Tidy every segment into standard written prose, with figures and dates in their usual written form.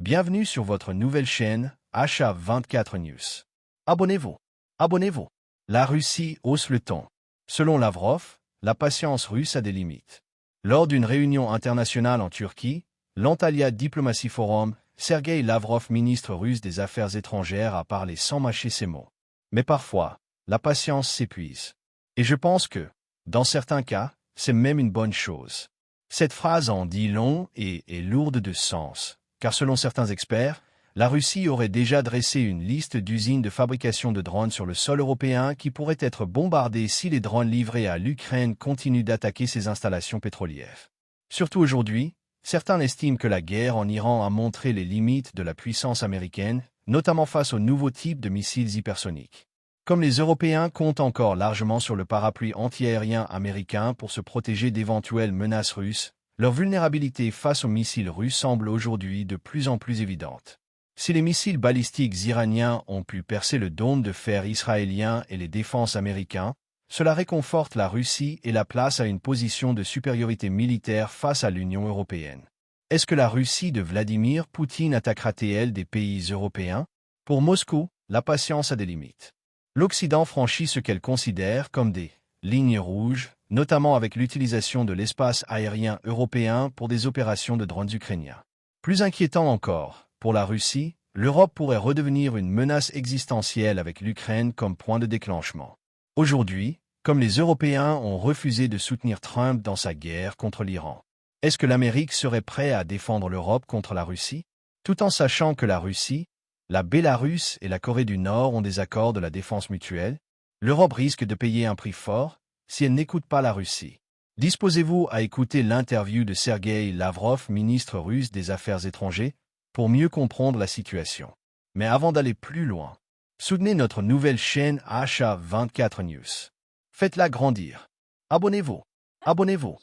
Bienvenue sur votre nouvelle chaîne, HA24 News. Abonnez-vous. Abonnez-vous. La Russie hausse le ton. Selon Lavrov, la patience russe a des limites. Lors d'une réunion internationale en Turquie, l'Antalya Diplomacy Forum, Sergei Lavrov, ministre russe des Affaires étrangères, a parlé sans mâcher ses mots. Mais parfois, la patience s'épuise. Et je pense que, dans certains cas, c'est même une bonne chose. Cette phrase en dit long et est lourde de sens, car selon certains experts, la Russie aurait déjà dressé une liste d'usines de fabrication de drones sur le sol européen qui pourraient être bombardées si les drones livrés à l'Ukraine continuent d'attaquer ses installations pétrolières. Surtout aujourd'hui, certains estiment que la guerre en Iran a montré les limites de la puissance américaine, notamment face aux nouveaux types de missiles hypersoniques. Comme les Européens comptent encore largement sur le parapluie antiaérien américain pour se protéger d'éventuelles menaces russes, leur vulnérabilité face aux missiles russes semble aujourd'hui de plus en plus évidente. Si les missiles balistiques iraniens ont pu percer le dôme de fer israélien et les défenses américains, cela réconforte la Russie et la place à une position de supériorité militaire face à l'Union européenne. Est-ce que la Russie de Vladimir Poutine attaquera-t-elle des pays européens? Pour Moscou, la patience a des limites. L'Occident franchit ce qu'elle considère comme des lignes rouges, notamment avec l'utilisation de l'espace aérien européen pour des opérations de drones ukrainiens. Plus inquiétant encore, pour la Russie, l'Europe pourrait redevenir une menace existentielle avec l'Ukraine comme point de déclenchement. Aujourd'hui, comme les Européens ont refusé de soutenir Trump dans sa guerre contre l'Iran, est-ce que l'Amérique serait prête à défendre l'Europe contre la Russie? Tout en sachant que la Russie, la Bélarus et la Corée du Nord ont des accords de la défense mutuelle, l'Europe risque de payer un prix fort si elle n'écoute pas la Russie. Disposez-vous à écouter l'interview de Sergei Lavrov, ministre russe des Affaires étrangères, pour mieux comprendre la situation. Mais avant d'aller plus loin, soutenez notre nouvelle chaîne HA24 News. Faites-la grandir. Abonnez-vous. Abonnez-vous.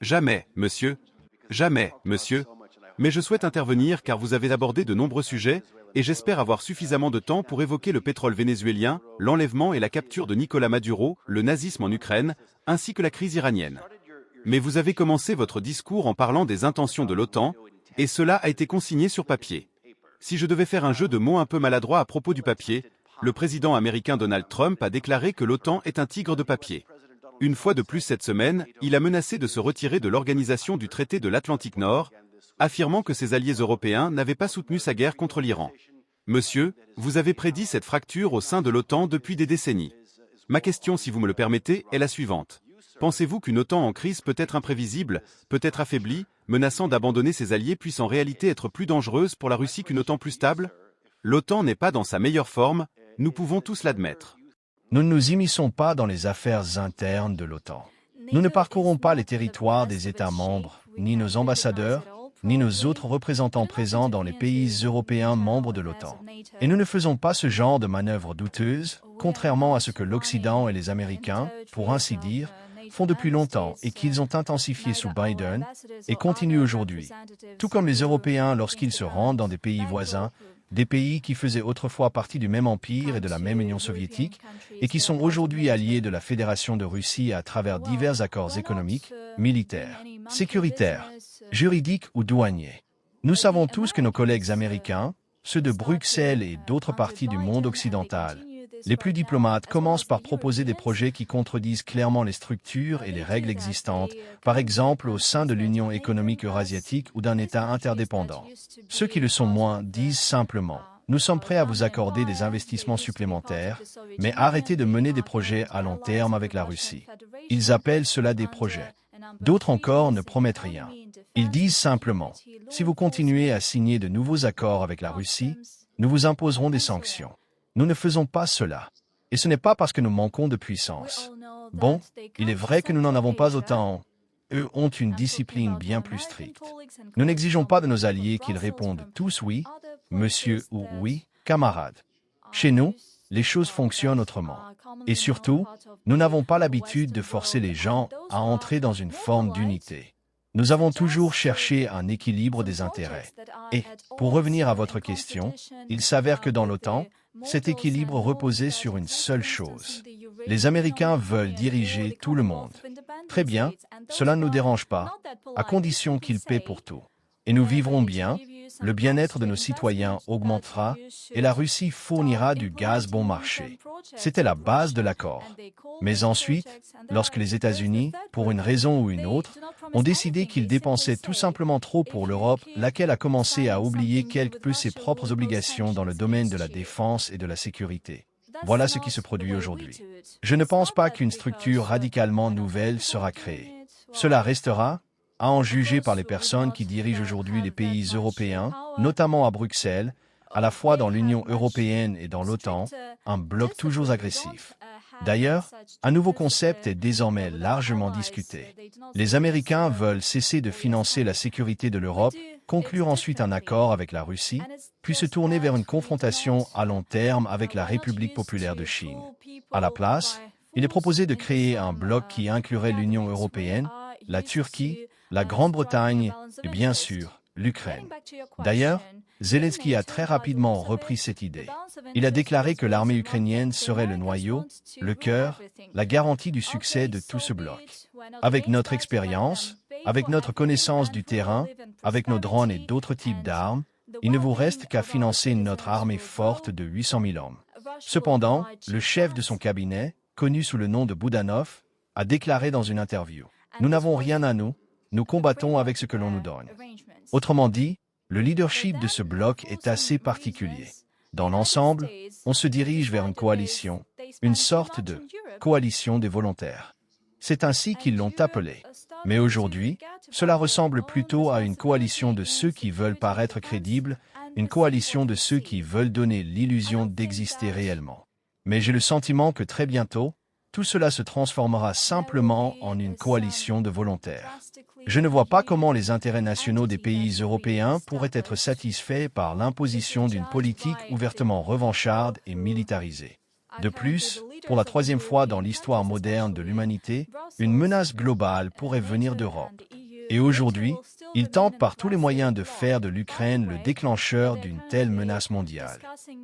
Jamais, monsieur. Jamais, monsieur. Mais je souhaite intervenir car vous avez abordé de nombreux sujets, et j'espère avoir suffisamment de temps pour évoquer le pétrole vénézuélien, l'enlèvement et la capture de Nicolás Maduro, le nazisme en Ukraine, ainsi que la crise iranienne. Mais vous avez commencé votre discours en parlant des intentions de l'OTAN, et cela a été consigné sur papier. Si je devais faire un jeu de mots un peu maladroit à propos du papier, le président américain Donald Trump a déclaré que l'OTAN est un tigre de papier. Une fois de plus cette semaine, il a menacé de se retirer de l'organisation du traité de l'Atlantique Nord, affirmant que ses alliés européens n'avaient pas soutenu sa guerre contre l'Iran. Monsieur, vous avez prédit cette fracture au sein de l'OTAN depuis des décennies. Ma question, si vous me le permettez, est la suivante. Pensez-vous qu'une OTAN en crise peut être imprévisible, peut être affaiblie, menaçant d'abandonner ses alliés, puisse en réalité être plus dangereuse pour la Russie qu'une OTAN plus stable? L'OTAN n'est pas dans sa meilleure forme, nous pouvons tous l'admettre. Nous ne nous immisçons pas dans les affaires internes de l'OTAN. Nous ne parcourons pas les territoires des États membres, ni nos ambassadeurs, ni nos autres représentants présents dans les pays européens membres de l'OTAN. Et nous ne faisons pas ce genre de manœuvres douteuses, contrairement à ce que l'Occident et les Américains, pour ainsi dire, font depuis longtemps et qu'ils ont intensifié sous Biden et continuent aujourd'hui. Tout comme les Européens lorsqu'ils se rendent dans des pays voisins, des pays qui faisaient autrefois partie du même empire et de la même Union soviétique, et qui sont aujourd'hui alliés de la Fédération de Russie à travers divers accords économiques, militaires, sécuritaires, juridiques ou douaniers. Nous savons tous que nos collègues américains, ceux de Bruxelles et d'autres parties du monde occidental, les plus diplomates commencent par proposer des projets qui contredisent clairement les structures et les règles existantes, par exemple au sein de l'Union économique eurasiatique ou d'un État interdépendant. Ceux qui le sont moins disent simplement « Nous sommes prêts à vous accorder des investissements supplémentaires, mais arrêtez de mener des projets à long terme avec la Russie. » Ils appellent cela des projets. D'autres encore ne promettent rien. Ils disent simplement « Si vous continuez à signer de nouveaux accords avec la Russie, nous vous imposerons des sanctions. » Nous ne faisons pas cela. Et ce n'est pas parce que nous manquons de puissance. Bon, il est vrai que nous n'en avons pas autant. Eux ont une discipline bien plus stricte. Nous n'exigeons pas de nos alliés qu'ils répondent tous oui, monsieur ou oui, camarade. Chez nous, les choses fonctionnent autrement. Et surtout, nous n'avons pas l'habitude de forcer les gens à entrer dans une forme d'unité. Nous avons toujours cherché un équilibre des intérêts. Et, pour revenir à votre question, il s'avère que dans l'OTAN, cet équilibre reposait sur une seule chose. Les Américains veulent diriger tout le monde. Très bien, cela ne nous dérange pas, à condition qu'ils paient pour tout. Et nous vivrons bien, le bien-être de nos citoyens augmentera et la Russie fournira du gaz bon marché. C'était la base de l'accord. Mais ensuite, lorsque les États-Unis, pour une raison ou une autre, ont décidé qu'ils dépensaient tout simplement trop pour l'Europe, laquelle a commencé à oublier quelque peu ses propres obligations dans le domaine de la défense et de la sécurité. Voilà ce qui se produit aujourd'hui. Je ne pense pas qu'une structure radicalement nouvelle sera créée. Cela restera, à en juger par les personnes qui dirigent aujourd'hui les pays européens, notamment à Bruxelles, à la fois dans l'Union européenne et dans l'OTAN, un bloc toujours agressif. D'ailleurs, un nouveau concept est désormais largement discuté. Les Américains veulent cesser de financer la sécurité de l'Europe, conclure ensuite un accord avec la Russie, puis se tourner vers une confrontation à long terme avec la République populaire de Chine. À la place, il est proposé de créer un bloc qui inclurait l'Union européenne, la Turquie, la Grande-Bretagne et bien sûr, l'Ukraine. D'ailleurs, Zelensky a très rapidement repris cette idée. Il a déclaré que l'armée ukrainienne serait le noyau, le cœur, la garantie du succès de tout ce bloc. Avec notre expérience, avec notre connaissance du terrain, avec nos drones et d'autres types d'armes, il ne vous reste qu'à financer notre armée forte de 800 000 hommes. Cependant, le chef de son cabinet, connu sous le nom de Boudanov, a déclaré dans une interview « Nous n'avons rien à nous combattons avec ce que l'on nous donne ». Autrement dit, le leadership de ce bloc est assez particulier. Dans l'ensemble, on se dirige vers une coalition, une sorte de coalition des volontaires. C'est ainsi qu'ils l'ont appelé. Mais aujourd'hui, cela ressemble plutôt à une coalition de ceux qui veulent paraître crédibles, une coalition de ceux qui veulent donner l'illusion d'exister réellement. Mais j'ai le sentiment que très bientôt, tout cela se transformera simplement en une coalition de volontaires. Je ne vois pas comment les intérêts nationaux des pays européens pourraient être satisfaits par l'imposition d'une politique ouvertement revancharde et militarisée. De plus, pour la troisième fois dans l'histoire moderne de l'humanité, une menace globale pourrait venir d'Europe. Et aujourd'hui, ils tentent par tous les moyens de faire de l'Ukraine le déclencheur d'une telle menace mondiale.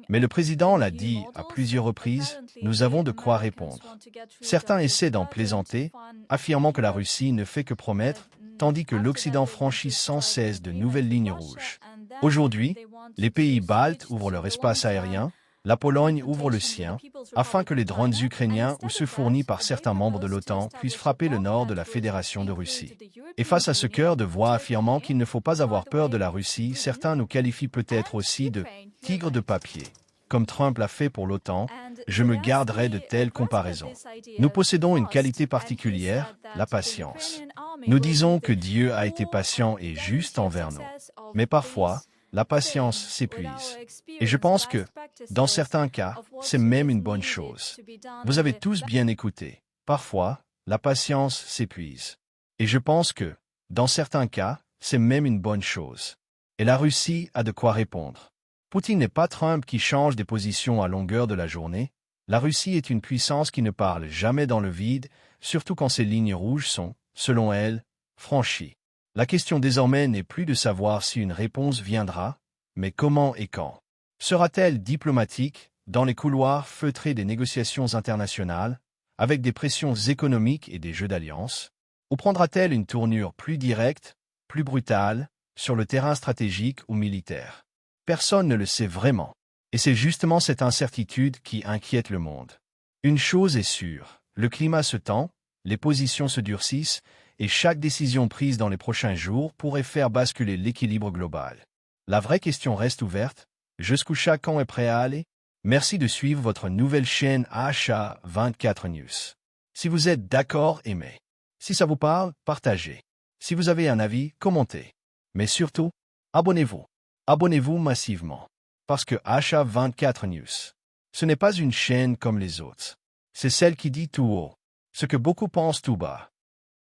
Mais le président l'a dit à plusieurs reprises, nous avons de quoi répondre. Certains essaient d'en plaisanter, affirmant que la Russie ne fait que promettre, tandis que l'Occident franchit sans cesse de nouvelles lignes rouges. Aujourd'hui, les pays baltes ouvrent leur espace aérien, la Pologne ouvre le sien, afin que les drones ukrainiens ou ceux fournis par certains membres de l'OTAN puissent frapper le nord de la Fédération de Russie. Et face à ce chœur de voix affirmant qu'il ne faut pas avoir peur de la Russie, certains nous qualifient peut-être aussi de « tigres de papier ». Comme Trump l'a fait pour l'OTAN, je me garderai de telles comparaisons. Nous possédons une qualité particulière, la patience. Nous disons que Dieu a été patient et juste envers nous. Mais parfois, la patience s'épuise. Et je pense que, dans certains cas, c'est même une bonne chose. Vous avez tous bien écouté. Parfois, la patience s'épuise. Et je pense que, dans certains cas, c'est même une bonne chose. Et la Russie a de quoi répondre. Poutine n'est pas Trump qui change des positions à longueur de la journée. La Russie est une puissance qui ne parle jamais dans le vide, surtout quand ses lignes rouges sont, selon elle, franchies. La question désormais n'est plus de savoir si une réponse viendra, mais comment et quand. Sera-t-elle diplomatique, dans les couloirs feutrés des négociations internationales, avec des pressions économiques et des jeux d'alliance, ou prendra-t-elle une tournure plus directe, plus brutale, sur le terrain stratégique ou militaire? Personne ne le sait vraiment. Et c'est justement cette incertitude qui inquiète le monde. Une chose est sûre, le climat se tend, les positions se durcissent, et chaque décision prise dans les prochains jours pourrait faire basculer l'équilibre global. La vraie question reste ouverte, jusqu'où chacun est prêt à aller? Merci de suivre votre nouvelle chaîne AHA24 News. Si vous êtes d'accord, aimez. Si ça vous parle, partagez. Si vous avez un avis, commentez. Mais surtout, abonnez-vous. Abonnez-vous massivement. Parce que AHA24 News, ce n'est pas une chaîne comme les autres. C'est celle qui dit tout haut ce que beaucoup pensent tout bas.